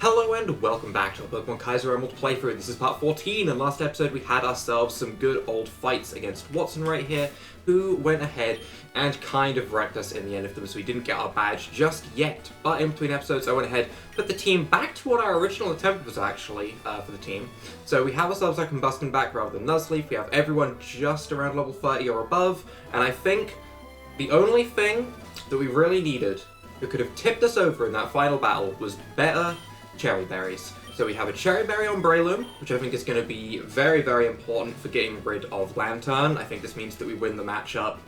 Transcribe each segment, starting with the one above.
Hello and welcome back to the Pokemon Kaizo playthrough. This is part 14, and last episode we had ourselves some good old fights against Wattson right here, who went ahead and kind of wrecked us in the end of them, so we didn't get our badge just yet. But in between episodes I went ahead, put the team back to what our original attempt was actually for the team. So we have ourselves our Combustion back rather than Nuzleaf, we have everyone just around level 30 or above, and I think the only thing that we really needed that could have tipped us over in that final battle was better Cherry Berries. So we have a Cherry Berry on Breloom, which I think is going to be very, very important for getting rid of Lantern. I think this means that we win the matchup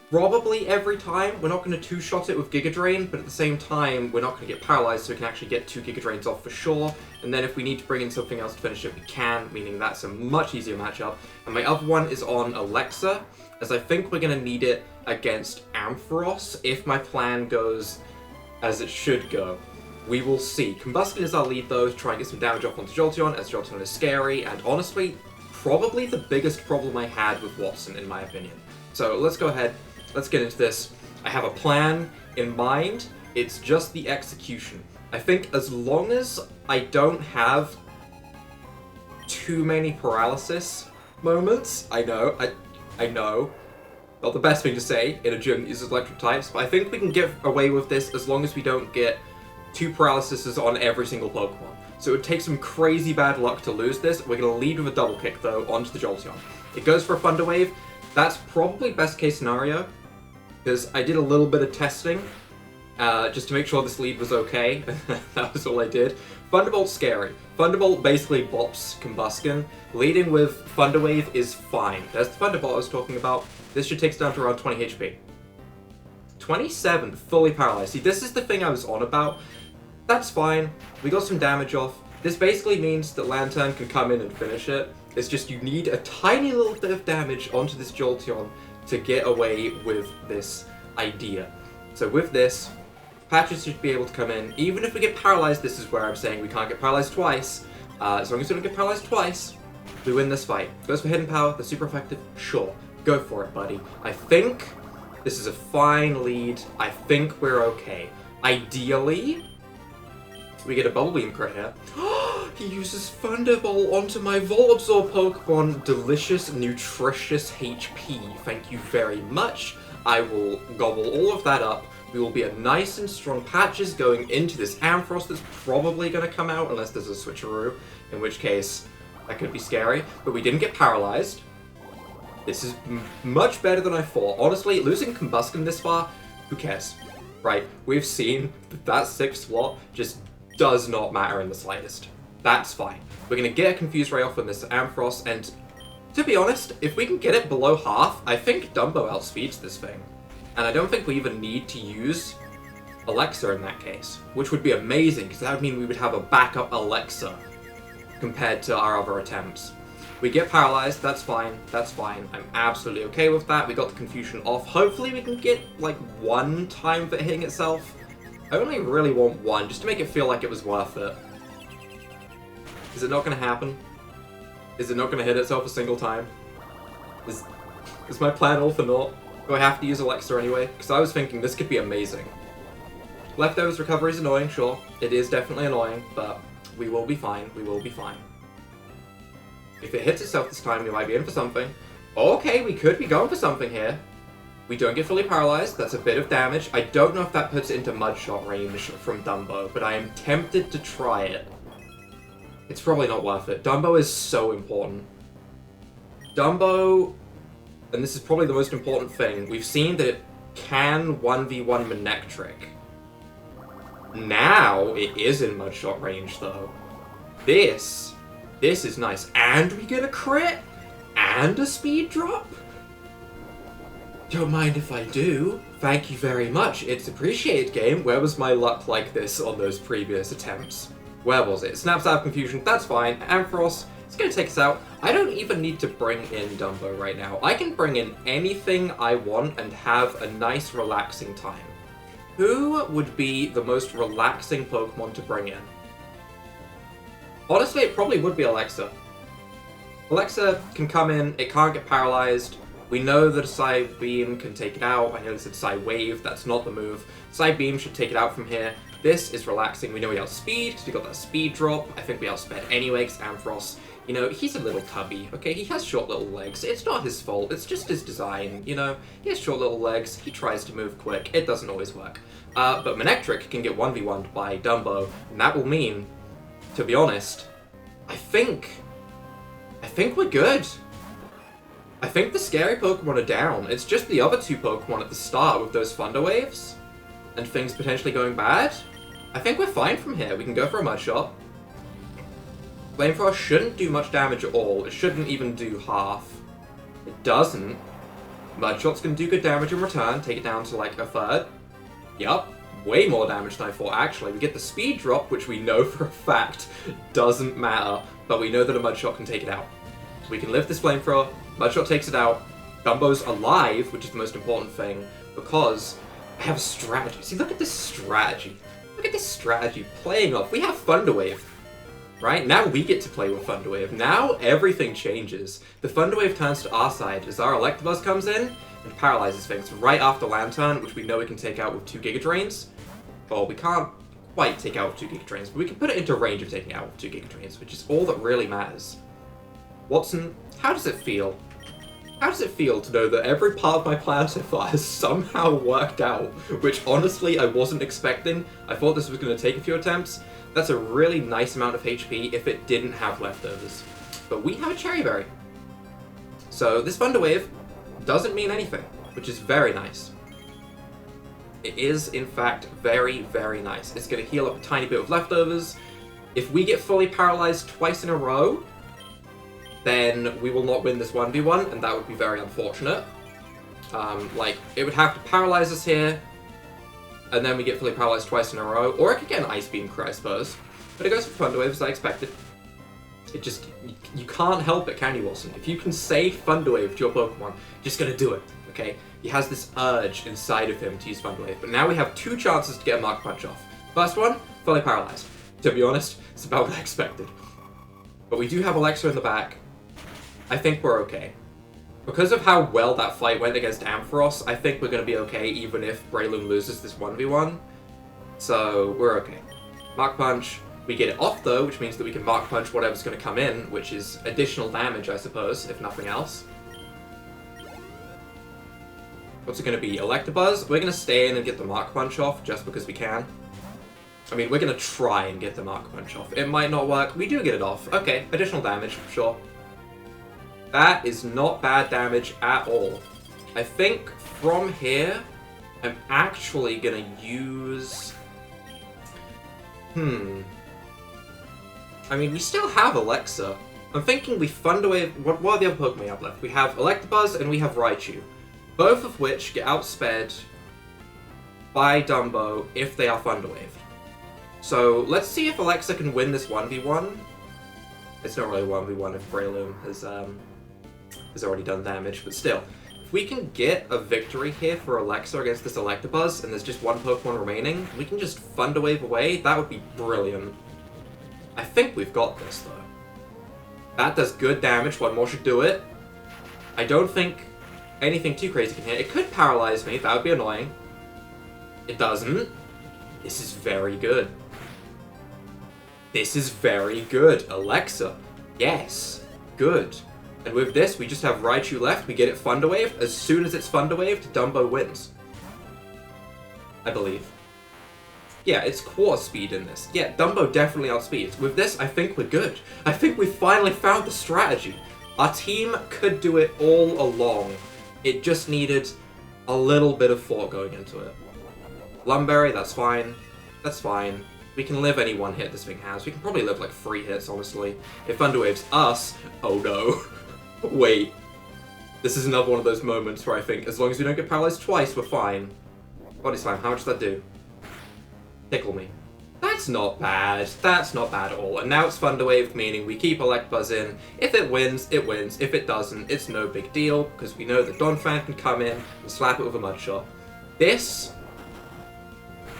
probably every time. We're not going to two-shot it with Giga Drain, but at the same time, we're not going to get paralyzed, so we can actually get 2 Giga Drains off for sure. And then if we need to bring in something else to finish it, we can, meaning that's a much easier matchup. And my other one is on Alexa, as I think we're going to need it against Ampharos if my plan goes as it should go. We will see. Combustion is our lead though, to try and get some damage off onto Jolteon, as Jolteon is scary, and honestly, probably the biggest problem I had with Wattson, in my opinion. So let's go ahead, let's get into this. I have a plan in mind, it's just the execution. I think as long as I don't have too many paralysis moments, I know, not the best thing to say in a gym that uses electric types, but I think we can get away with this as long as we don't get 2 paralyses on every single Pokemon. So it would take some crazy bad luck to lose this. We're going to lead with a double kick though onto the Jolteon. It goes for a Thunder Wave. That's probably best case scenario, because I did a little bit of testing just to make sure this lead was okay. That was all I did. Thunderbolt's scary. Thunderbolt basically bops Combustion. Leading with Thunder Wave is fine. There's the Thunderbolt I was talking about. This should take us down to around 20 HP. 27, fully paralyzed. See, this is the thing I was on about. That's fine. We got some damage off. This basically means that Lantern can come in and finish it. It's just you need a tiny little bit of damage onto this Jolteon to get away with this idea. So with this, Patches should be able to come in. Even if we get paralyzed, this is where I'm saying we can't get paralyzed twice. As long as we don't get paralyzed twice, we win this fight. Goes for Hidden Power, they're super effective. Sure, go for it, buddy. I think this is a fine lead. I think we're okay. Ideally, we get a Bubble Beam crit here. He uses Thunderbolt onto my Volt Absorb Pokemon. Delicious, nutritious HP. Thank you very much. I will gobble all of that up. We will be a nice and strong Patches going into this Ampharos that's probably going to come out unless there's a switcheroo, in which case that could be scary. But we didn't get paralyzed. This is much better than I thought. Honestly, losing Combustion this far, who cares? Right, we've seen that 6th slot just does not matter in the slightest. That's fine. We're going to get a Confuse Ray off on this Ampharos, and to be honest, if we can get it below half, I think Dumbo outspeeds this thing. And I don't think we even need to use Alexa in that case, which would be amazing, because that would mean we would have a backup Alexa compared to our other attempts. We get paralyzed, that's fine, I'm absolutely okay with that. We got the confusion off. Hopefully we can get like 1 time for it hitting itself. I only really want 1, just to make it feel like it was worth it. Is it not going to happen? Is it not going to hit itself a single time? Is my plan all for naught? Do I have to use Alexa anyway? Because I was thinking this could be amazing. Leftovers recovery is annoying, sure. It is definitely annoying, but we will be fine, we will be fine. If it hits itself this time, we might be in for something. Okay, we could be going for something here. We don't get fully paralyzed, that's a bit of damage. I don't know if that puts it into Mudshot range from Dumbo, but I am tempted to try it. It's probably not worth it. Dumbo is so important. Dumbo, and this is probably the most important thing, we've seen that it can 1v1 Manectric. Now it is in Mudshot range though. This is nice. And we get a crit? And a speed drop? Don't mind if I do. Thank you very much. It's appreciated, game. Where was my luck like this on those previous attempts? Where was it? It snaps out of confusion. That's fine. Ampharos, it's going to take us out. I don't even need to bring in Dumbo right now. I can bring in anything I want and have a nice, relaxing time. Who would be the most relaxing Pokemon to bring in? Honestly, it probably would be Alexa. Alexa can come in, it can't get paralyzed. We know that a Psy Beam can take it out. I know it's a Psy Wave, that's not the move. Psy Beam should take it out from here. This is relaxing. We know we outspeed, because we got that speed drop. I think we outsped anyway, because Ampharos, you know, he's a little tubby, okay? He has short little legs. It's not his fault. It's just his design, you know? He has short little legs. He tries to move quick. It doesn't always work. But Manectric can get 1v1'd by Dumbo, and that will mean, to be honest, I think we're good. I think the scary Pokemon are down. It's just the other two Pokemon at the start with those Thunder Waves and things potentially going bad. I think we're fine from here. We can go for a Mud Shot. Flamethrower shouldn't do much damage at all. It shouldn't even do half. It doesn't. Mud Shot's gonna do good damage in return. Take it down to like a third. Yup. Way more damage than I thought, actually. We get the speed drop, which we know for a fact doesn't matter, but we know that a Mud Shot can take it out. We can lift this Flamethrower, Mud Shot takes it out, Dumbo's alive, which is the most important thing, because I have a strategy. See, look at this strategy. Look at this strategy playing off. We have Thunder Wave, right? Now we get to play with Thunder Wave. Now everything changes. The Thunder Wave turns to our side as our Electabuzz comes in and paralyzes things right after Lantern, which we know we can take out with 2 Giga Drains. Well, we can't quite take out with 2 Giga Drains, but we can put it into range of taking out with 2 Giga Drains, which is all that really matters. Wattson, how does it feel? How does it feel to know that every part of my plan so far has somehow worked out, which honestly I wasn't expecting? I thought this was going to take a few attempts. That's a really nice amount of HP if it didn't have leftovers. But we have a Cherry Berry. So this Thunder Wave doesn't mean anything, which is very nice. It is, in fact, very, very nice. It's going to heal up a tiny bit of leftovers. If we get fully paralyzed twice in a row, then we will not win this 1v1, and that would be very unfortunate. Like, it would have to paralyze us here, and then we get fully paralyzed twice in a row, or it could get an Ice Beam crit, I suppose. But it goes for Thunder Wave, as I expected. It just, you can't help it, can you, Wilson? If you can say Thunder Wave to your Pokemon, you're just gonna do it, okay? He has this urge inside of him to use Thunder Wave, but now we have 2 chances to get a Mark Punch off. First one, fully paralyzed. To be honest, it's about what I expected. But we do have Alexa in the back. I think we're okay. Because of how well that fight went against Ampharos, I think we're going to be okay even if Breloom loses this 1v1. So, we're okay. Mark Punch, we get it off though, which means that we can Mark Punch whatever's going to come in, which is additional damage, I suppose, if nothing else. What's it going to be? Electabuzz? We're going to stay in and get the Mark Punch off just because we can. I mean, we're going to try and get the Mark Punch off. It might not work. We do get it off. Okay, additional damage, sure. That is not bad damage at all. I think from here, I'm actually gonna use... I mean, we still have Alexa. I'm thinking we Thunder Wave... What are the other Pokemon we have left? We have Electabuzz and we have Raichu. Both of which get outsped by Dumbo if they are Thunder Waved. So, let's see if Alexa can win this 1v1. It's not really a 1v1 if Breloom has already done damage, but still. If we can get a victory here for Alexa against this Electabuzz, and there's just 1 Pokemon remaining, we can just Thunder Wave away, that would be brilliant. I think we've got this, though. That does good damage, 1 more should do it. I don't think anything too crazy can hit. It could paralyze me, that would be annoying. It doesn't. This is very good. This is very good. Alexa. Yes. Good. And with this, we just have Raichu left. We get it Thunder Wave. As soon as it's Thunder Waved, Dumbo wins. I believe. Yeah, it's Quarter Speed in this. Yeah, Dumbo definitely outspeeds. With this, I think we're good. I think we finally found the strategy. Our team could do it all along. It just needed a little bit of thought going into it. Lumberry, that's fine. That's fine. We can live any 1 hit this thing has. We can probably live like 3 hits, honestly. If Thunder Waves us, oh no. Wait. This is another one of those moments where I think, as long as we don't get paralyzed twice, we're fine. Body Slam, how much does that do? Tickle me. That's not bad. That's not bad at all. And now it's Thunder Wave, meaning we keep Electabuzz in. If it wins, it wins. If it doesn't, it's no big deal, because we know that Donphan can come in and slap it with a Mud Shot. This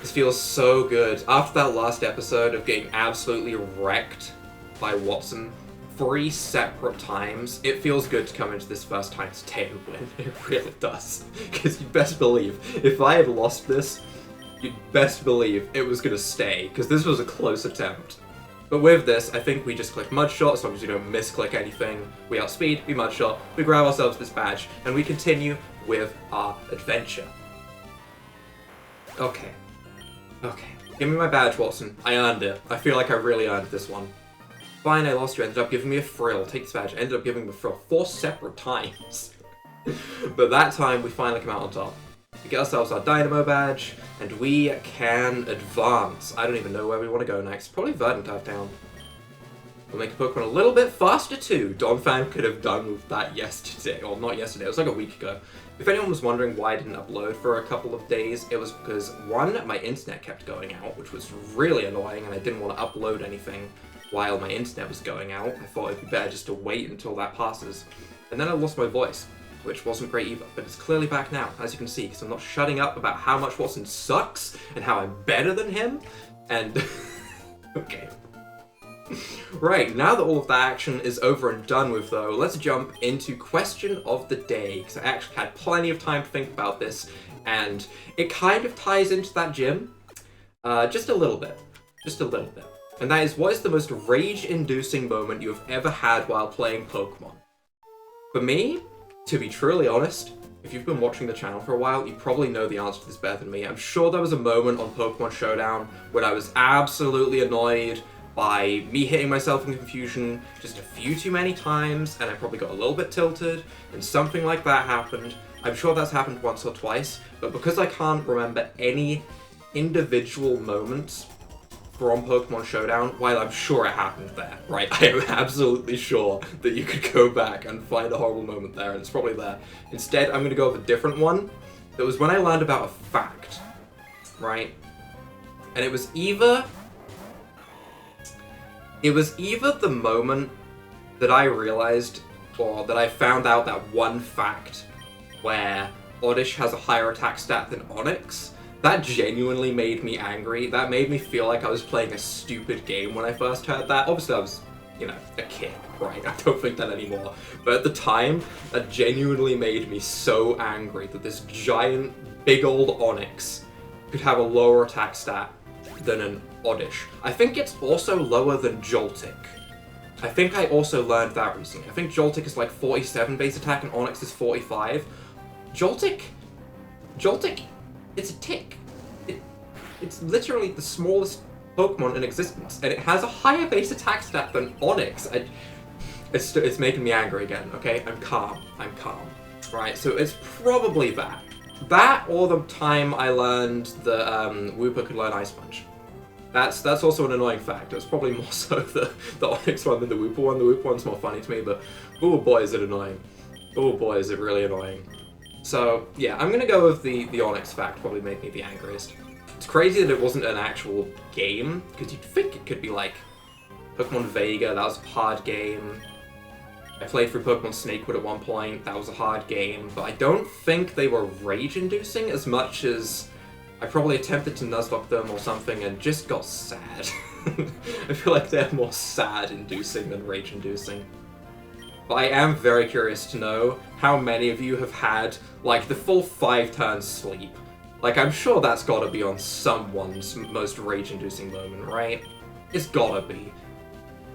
feels so good. After that last episode of getting absolutely wrecked by Wattson 3 separate times, it feels good to come into this first times 10 win. It really does. Because you best believe, if I had lost this you'd best believe it was gonna stay, because this was a close attempt. But with this, I think we just click Mud Shot, as long as you don't misclick anything. We outspeed, we Mud Shot, we grab ourselves this badge, and we continue with our adventure. Okay. Okay. Give me my badge, Wattson. I earned it. I feel like I really earned this one. Fine, I lost you. Ended up giving me a frill. Take this badge. Ended up giving me a frill 4 separate times. But that time, we finally come out on top. We get ourselves our Dynamo badge, and we can advance. I don't even know where we want to go next. Probably Verdant Town. We'll make a Pokemon a little bit faster too. Donphan could have done with that yesterday. Or not yesterday, it was like a week ago. If anyone was wondering why I didn't upload for a couple of days, it was because, one, my internet kept going out, which was really annoying, and I didn't want to upload anything while my internet was going out. I thought it'd be better just to wait until that passes. And then I lost my voice, which wasn't great either, but it's clearly back now, as you can see, because I'm not shutting up about how much Wattson sucks, and how I'm better than him, and... okay. Right, now that all of that action is over and done with though, let's jump into question of the day, because I actually had plenty of time to think about this, and it kind of ties into that gym, just a little bit, and that is, what is the most rage-inducing moment you have ever had while playing Pokemon? For me, to be truly honest, if you've been watching the channel for a while, you probably know the answer to this better than me. I'm sure there was a moment on Pokemon Showdown when I was absolutely annoyed by me hitting myself in confusion just a few too many times, and I probably got a little bit tilted, and something like that happened. I'm sure that's happened once or twice, but because I can't remember any individual moments from Pokemon Showdown, while I'm sure it happened there, right? I am absolutely sure that you could go back and find a horrible moment there, and it's probably there. Instead, I'm gonna go with a different one. That was when I learned about a fact, right? And it was either the moment that I realized, or that I found out that one fact where Oddish has a higher attack stat than Onix. That genuinely made me angry. That made me feel like I was playing a stupid game when I first heard that. Obviously I was, you know, a kid, right? I don't think that anymore. But at the time, that genuinely made me so angry that this giant, big old Onix could have a lower attack stat than an Oddish. I think it's also lower than Joltik. I think I also learned that recently. I think Joltik is like 47 base attack and Onix is 45. Joltik, it's a tick. It's literally the smallest Pokemon in existence, and it has a higher base attack stat than Onix. It's making me angry again, okay? I'm calm. Right, so it's probably that. That, or the time I learned that Wooper could learn Ice Punch. That's also an annoying fact. It's probably more so the Onix one than the Wooper one. The Wooper one's more funny to me, but oh boy is it annoying. Oh boy is it really annoying. So yeah, I'm gonna go with the Onix fact, probably made me the angriest. It's crazy that it wasn't an actual game, because you'd think it could be like Pokemon Vega, that was a hard game. I played through Pokemon Snakewood at one point, that was a hard game, but I don't think they were rage-inducing as much as I probably attempted to Nuzlocke them or something and just got sad. I feel like they're more sad-inducing than rage-inducing. But I am very curious to know how many of you have had, like, the full 5 turns sleep. Like, I'm sure that's gotta be on someone's most rage-inducing moment, right? It's gotta be.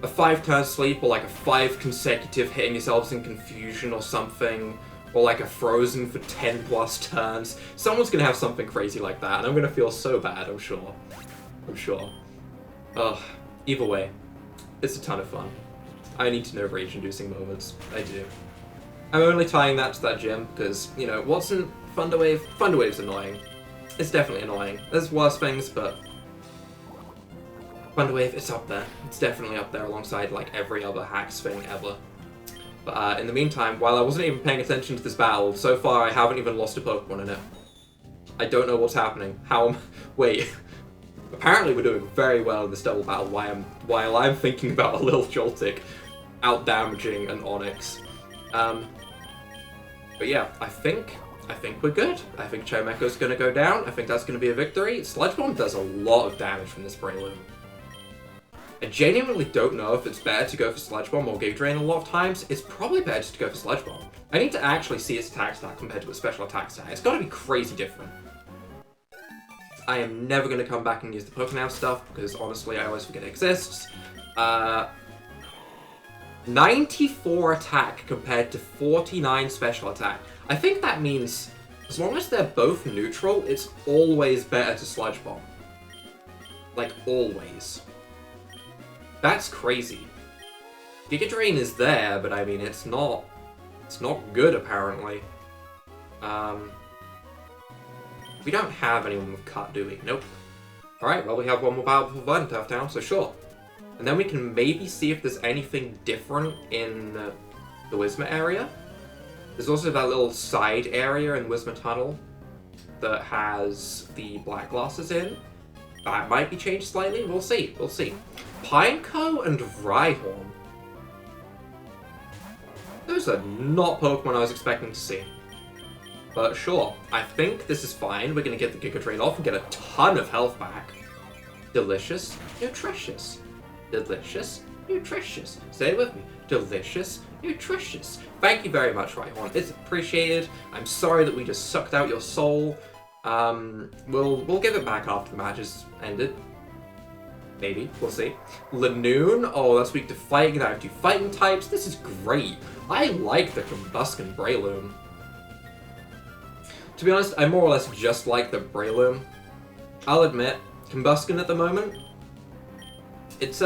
A 5 turn sleep, or like a 5 consecutive hitting yourselves in confusion or something, or like a frozen for 10 plus turns. Someone's gonna have something crazy like that, and I'm gonna feel so bad, I'm sure. Ugh, either way, it's a ton of fun. I need to know rage-inducing moments. I do. I'm only tying that to that gym, because, you know, Wattson, Thunderwave? Thunderwave's annoying. It's definitely annoying. There's worse things, but Thunderwave, it's up there. It's definitely up there alongside, like, every other hacks thing ever. But in the meantime, while I wasn't even paying attention to this battle, so far I haven't even lost a Pokemon in it. I don't know what's happening. Wait. Apparently we're doing very well in this double battle while I'm thinking about a little Joltik out-damaging an Onix. But yeah, I think we're good. I think Chimecho's gonna go down. I think that's gonna be a victory. Sludge Bomb does a lot of damage from this Breloom. I genuinely don't know if it's better to go for Sludge Bomb or Giga Drain a lot of times. It's probably better just to go for Sludge Bomb. I need to actually see its attack stat compared to its special attack stat. It's gotta be crazy different. I am never going to come back and use the Pokemon stuff, because honestly, I always forget it exists. 94 attack compared to 49 special attack. I think that means, as long as they're both neutral, it's always better to Sludge Bomb. Like, always. That's crazy. Giga Drain is there, but I mean, it's not good, apparently. We don't have anyone with Cut, do we? Nope. Alright, well, we have one more battle for fun, Tough Town, so sure. And then we can maybe see if there's anything different in the Whismur area. There's also that little side area in Whismur Tunnel that has the black glasses in. That might be changed slightly. We'll see. We'll see. Pineco and Rhyhorn. Those are not Pokemon I was expecting to see. But sure, I think this is fine. We're going to get the Giga Drain off and get a ton of health back. Delicious, nutritious. Delicious, nutritious. Say it with me. Delicious, nutritious. Thank you very much, Rhyhorn. It's appreciated. I'm sorry that we just sucked out your soul. We'll give it back after the match has ended. Maybe. We'll see. Lanoon. Oh, that's weak to fighting. I have 2 fighting types. This is great. I like the Combusken Breloom. To be honest, I more or less just like the Breloom. I'll admit, Combusken at the moment, it's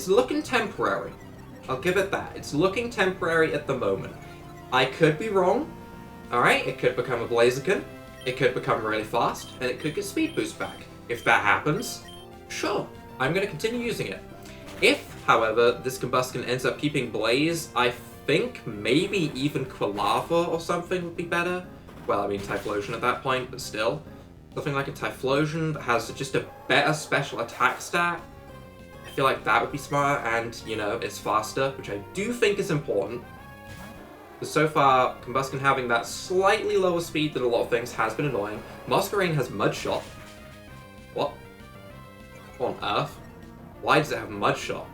looking temporary. I'll give it that. It's looking temporary at the moment. I could be wrong. Alright, it could become a Blaziken, it could become really fast, and it could get speed boost back. If that happens, sure, I'm going to continue using it. If, however, this Combusken ends up keeping Blaze, I think maybe even Quilava or something would be better. Well, I mean Typhlosion at that point, but still. Something like a Typhlosion that has just a better special attack stat. I feel like that would be smart, and, you know, it's faster, which I do think is important. Because so far, Combusken having that slightly lower speed than a lot of things has been annoying. Masquerain has Mud Shot. What? What on earth? Why does it have Mud Shot?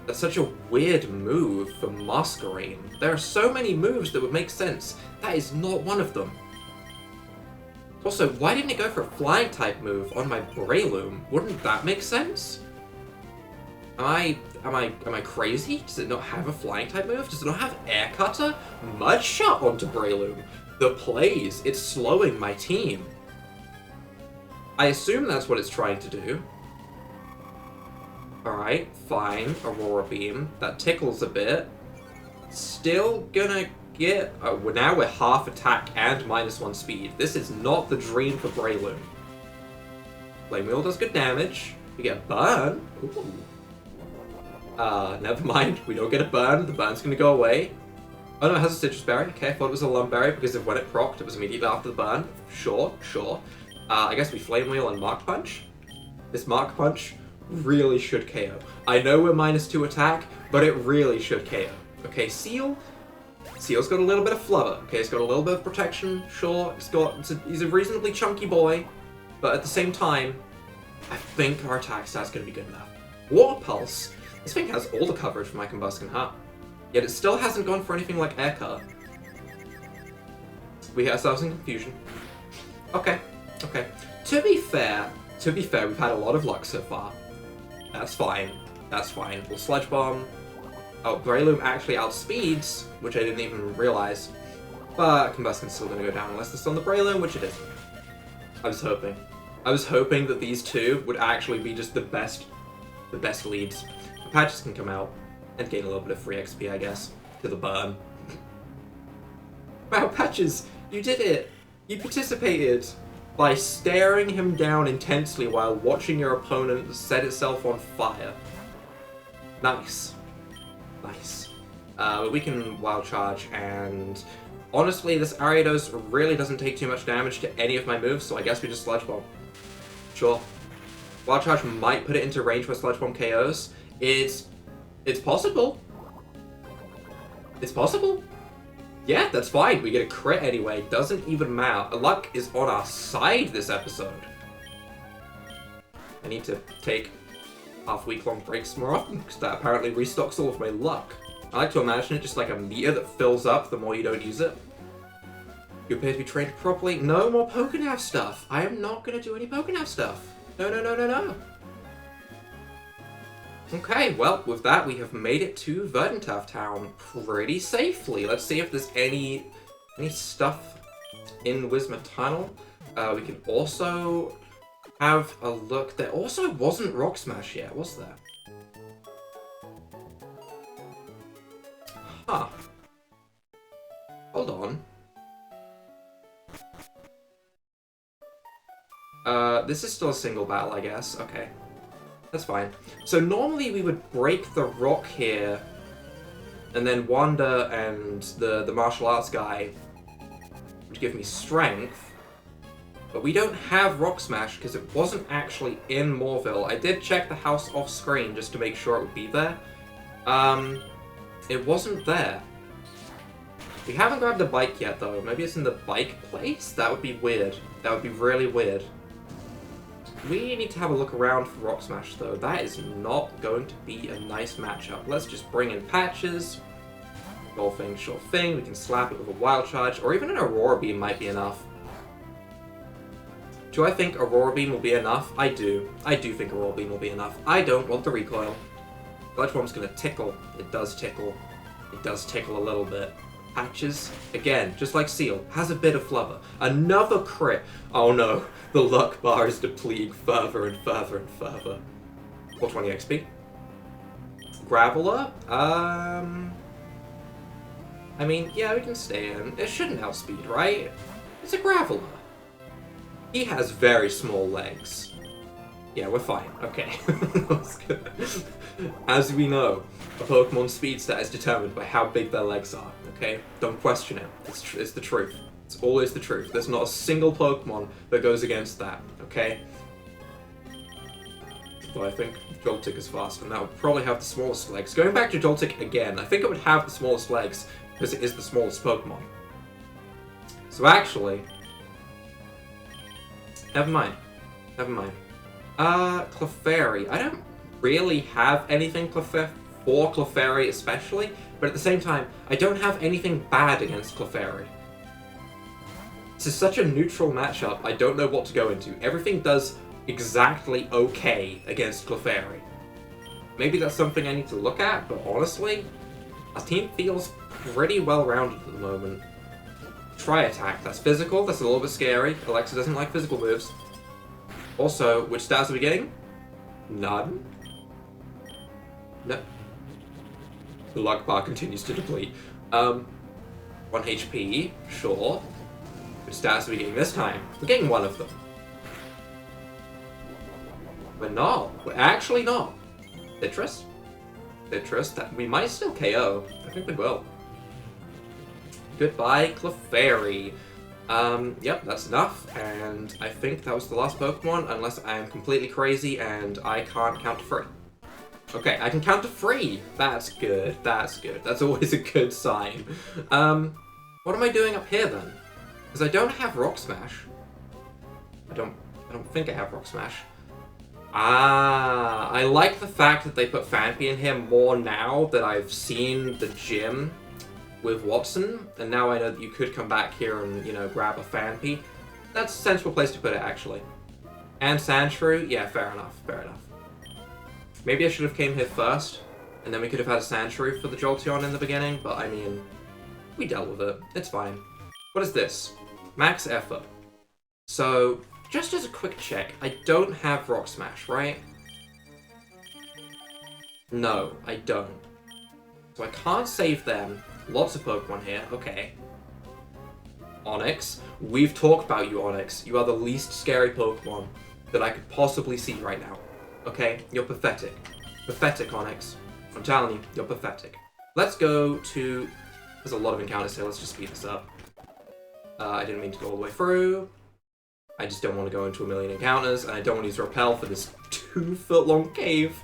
That's such a weird move for Masquerain. There are so many moves that would make sense. That is not one of them. Also, why didn't it go for a flying type move on my Breloom? Wouldn't that make sense? Am I crazy? Does it not have a flying type move? Does it not have Air Cutter? Mud Shot onto Breloom. The plays. It's slowing my team. I assume that's what it's trying to do. Alright, fine. Aurora Beam. That tickles a bit. Still gonna get... now we're half attack and -1 speed. This is not the dream for Breloom. Flame Wheel does good damage. We get Burn. Ooh. Never mind. We don't get a Burn. The Burn's gonna go away. Oh no, it has a Citrus Berry. Okay, I thought it was a Lum Berry because of when it procced, it was immediately after the Burn. Sure, sure. I guess we Flame Wheel and Mark Punch. This Mark Punch really should KO. I know we're -2 attack, but it really should KO. Okay, Seal. Seal's got a little bit of Flubber. Okay, it's got a little bit of protection. Sure, he's a reasonably chunky boy, but at the same time, I think our attack stat's gonna be good enough. Water Pulse. This thing has all the coverage for my Combusken, huh? Yet it still hasn't gone for anything like Air Cut. We hit ourselves in confusion. Okay, okay. To be fair, we've had a lot of luck so far. That's fine. That's fine. We'll Sludge Bomb. Oh, Breloom actually outspeeds, which I didn't even realize. But Combusken's still gonna go down unless it's on the Breloom, which it isn't. I was hoping. I was hoping that these two would actually be just the best leads. Patches can come out and gain a little bit of free XP, I guess, to the Burn. Wow, Patches, you did it! You participated by staring him down intensely while watching your opponent set itself on fire. Nice. Nice. But we can Wild Charge, and honestly, this Ariados really doesn't take too much damage to any of my moves, so I guess we just Sludge Bomb. Sure. Wild Charge might put it into range where Sludge Bomb KOs. It's possible. It's possible. Yeah, that's fine. We get a crit anyway. Doesn't even matter. Luck is on our side this episode. I need to take half-week-long breaks more often, because that apparently restocks all of my luck. I like to imagine it just like a meter that fills up the more you don't use it. You appear to be trained properly. No more Pokénav stuff. I am not going to do any Pokénav stuff. No, no, no, no, no. Okay, well, with that, we have made it to Verdantaf Town pretty safely. Let's see if there's any stuff in Wisma Tunnel. We can also have a look. There also wasn't Rock Smash yet, was there? Huh. Hold on. This is still a single battle, I guess. Okay. That's fine. So normally we would break the rock here, and then Wanda and the martial arts guy would give me strength. But we don't have Rock Smash because it wasn't actually in Moorville. I did check the house off screen just to make sure it would be there. It wasn't there. We haven't grabbed a bike yet though. Maybe it's in the bike place? That would be weird. That would be really weird. We need to have a look around for Rock Smash though. That is not going to be a nice matchup. Let's just bring in Patches. Golfing, sure thing. We can slap it with a Wild Charge, or even an Aurora Beam might be enough. Do I think Aurora Beam will be enough? I do. I do think Aurora Beam will be enough. I don't want the recoil. Fudge Bomb's gonna tickle. It does tickle. It does tickle a little bit. Patches, again, just like Seal, has a bit of flubber. Another crit. Oh no, the luck bar is depleting further and further and further. 420 XP. Graveler? I mean, yeah, we can stay in. It shouldn't outspeed, right? It's a Graveler. He has very small legs. Yeah, we're fine. Okay. That's good. As we know, a Pokemon's speed stat is determined by how big their legs are, okay? Don't question it. It's the truth. It's always the truth. There's not a single Pokemon that goes against that, okay? But I think Joltik is fast, and that would probably have the smallest legs. Going back to Joltik again, I think it would have the smallest legs, because it is the smallest Pokemon. So actually... Never mind. Never mind. Clefairy. I don't really have anything for Clefairy especially, but at the same time, I don't have anything bad against Clefairy. This is such a neutral matchup, I don't know what to go into. Everything does exactly okay against Clefairy. Maybe that's something I need to look at, but honestly, our team feels pretty well-rounded at the moment. Try Attack, that's physical, that's a little bit scary. Alexa doesn't like physical moves. Also, which stats are we getting? None? No. The luck bar continues to deplete. 1 HP, sure. Which stats are we getting this time? We're getting one of them. We're not. We're actually not. Citrus? Citrus, that we might still KO. I think we will. Goodbye, Clefairy. Yep, that's enough, and I think that was the last Pokemon, unless I am completely crazy and I can't count to 3. Okay, I can count to 3! That's good, that's good. That's always a good sign. What am I doing up here, then? Because I don't have Rock Smash. I don't think I have Rock Smash. Ah, I like the fact that they put Phanpy in here more now that I've seen the gym with Wattson, and now I know that you could come back here and, you know, grab a Phanpy. That's a sensible place to put it, actually. And Sandshrew? Yeah, fair enough, fair enough. Maybe I should have came here first, and then we could have had a Sandshrew for the Jolteon in the beginning, but I mean, we dealt with it. It's fine. What is this? Max effort. So, just as a quick check, I don't have Rock Smash, right? No, I don't. So I can't save them. Lots of Pokemon here, okay. Onix. We've talked about you, Onix. You are the least scary Pokemon that I could possibly see right now. Okay? You're pathetic. Pathetic, Onix. I'm telling you, you're pathetic. Let's go to... There's a lot of encounters here, let's just speed this up. I didn't mean to go all the way through. I just don't want to go into a million encounters, and I don't want to use Repel for this 2-foot-long cave.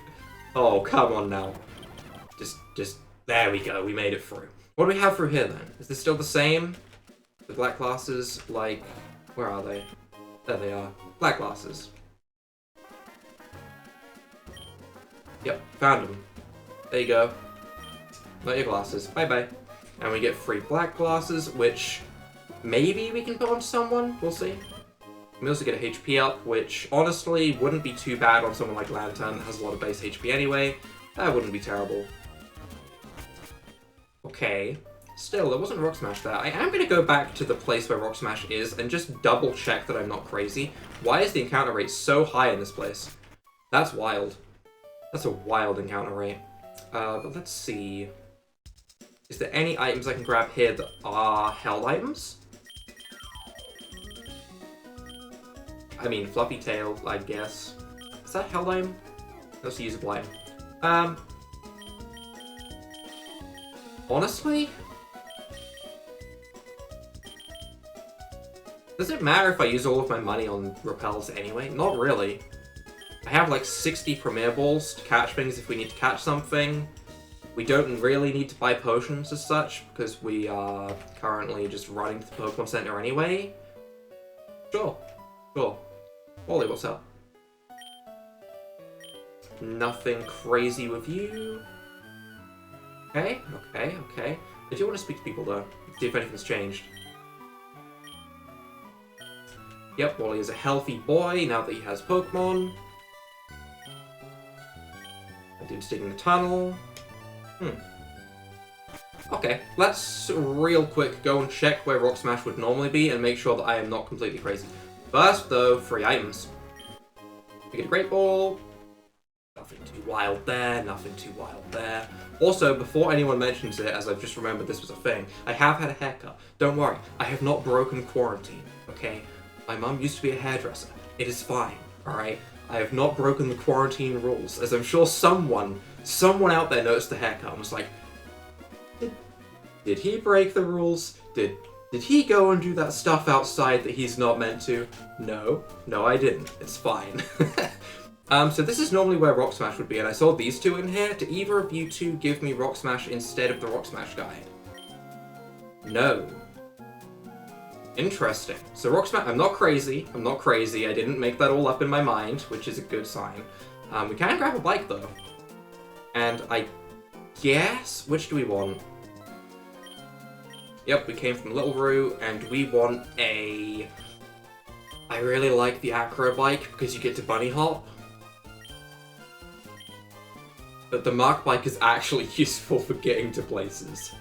Oh, come on now. Just... There we go, we made it through. What do we have through here, then? Is this still the same? The black glasses, like... Where are they? There they are. Black glasses. Yep, found them. There you go. Not your glasses. Bye-bye. And we get free black glasses, which maybe we can put on someone. We'll see. We also get a HP up, which honestly wouldn't be too bad on someone like Lantern that has a lot of base HP anyway. That wouldn't be terrible. Okay. Still, there wasn't Rock Smash there. I am going to go back to the place where Rock Smash is and just double check that I'm not crazy. Why is the encounter rate so high in this place? That's wild. That's a wild encounter rate. But let's see. Is there any items I can grab here that are held items? I mean, Fluffy Tail, I guess. Is that held item? That's a usable item. Honestly? Does it matter if I use all of my money on repels anyway? Not really. I have like 60 Premier Balls to catch things if we need to catch something. We don't really need to buy potions as such, because we are currently just running to the Pokemon Center anyway. Sure. Sure. Wally, what's up? Nothing crazy with you. Okay, okay, okay. I do want to speak to people though, see if anything's changed. Yep, Wally is a healthy boy now that he has Pokemon. That dude's digging the tunnel. Okay, let's real quick go and check where Rock Smash would normally be and make sure that I am not completely crazy. First, though, 3 items. We get a Great Ball. Nothing too wild there, nothing too wild there. Also, before anyone mentions it, as I've just remembered this was a thing, I have had a haircut. Don't worry, I have not broken quarantine, okay? My mum used to be a hairdresser. It is fine, alright? I have not broken the quarantine rules, as I'm sure someone out there noticed the haircut and was like, did he break the rules? Did he go and do that stuff outside that he's not meant to? No, I didn't. It's fine. So this is normally where Rock Smash would be, and I saw these two in here. Do either of you two give me Rock Smash instead of the Rock Smash guide? No. Interesting. So Rock Smash, I'm not crazy. I didn't make that all up in my mind, which is a good sign. We can grab a bike though. And I guess, which do we want? Yep, we came from Little Roo, and we want a... I really like the Acro Bike because you get to bunny hop. But the Mark Bike is actually useful for getting to places.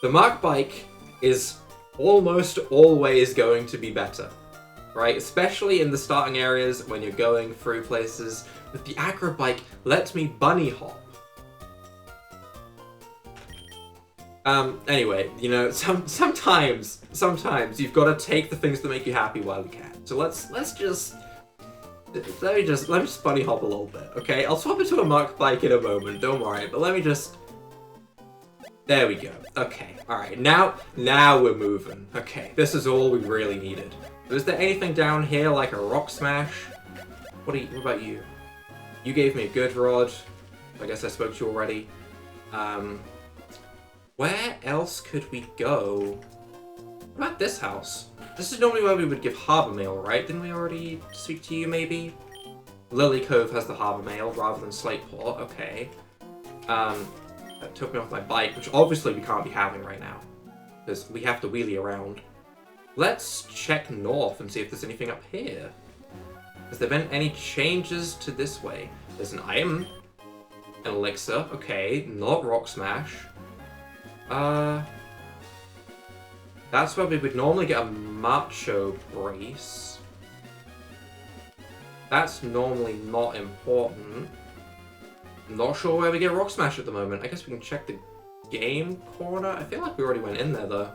The Mark Bike is almost always going to be better, right? Especially in the starting areas when you're going through places. But the Acro Bike lets me bunny hop. Anyway, you know, sometimes you've got to take the things that make you happy while you can. So let me just bunny hop a little bit, okay? I'll swap it to a Mark Bike in a moment, don't worry, but let me just... There we go. Okay, alright, now we're moving. Okay, this is all we really needed. Was there anything down here like a Rock Smash? What about you? You gave me a good rod. I guess I spoke to you already. Where else could we go? What about this house? This is normally where we would give Harbor Mail, right? Didn't we already speak to you, maybe? Lily Cove has the Harbor Mail rather than Slateport, okay. That took me off my bike, which obviously we can't be having right now, because we have to wheelie around. Let's check north and see if there's anything up here. Has there been any changes to this way? There's an item, an elixir, okay, not Rock Smash. That's where we would normally get a Macho Brace. That's normally not important. I'm not sure where we get Rock Smash at the moment. I guess we can check the game corner. I feel like we already went in there though.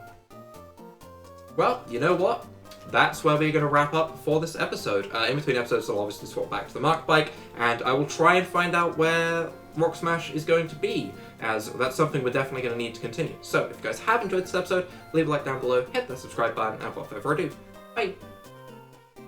Well, you know what? That's where we're going to wrap up for this episode. In between episodes, I'll obviously swap back to the Mark Bike, and I will try and find out where Rock Smash is going to be, as that's something we're definitely going to need to continue. So, if you guys have enjoyed this episode, leave a like down below, hit that subscribe button, and without further ado, bye!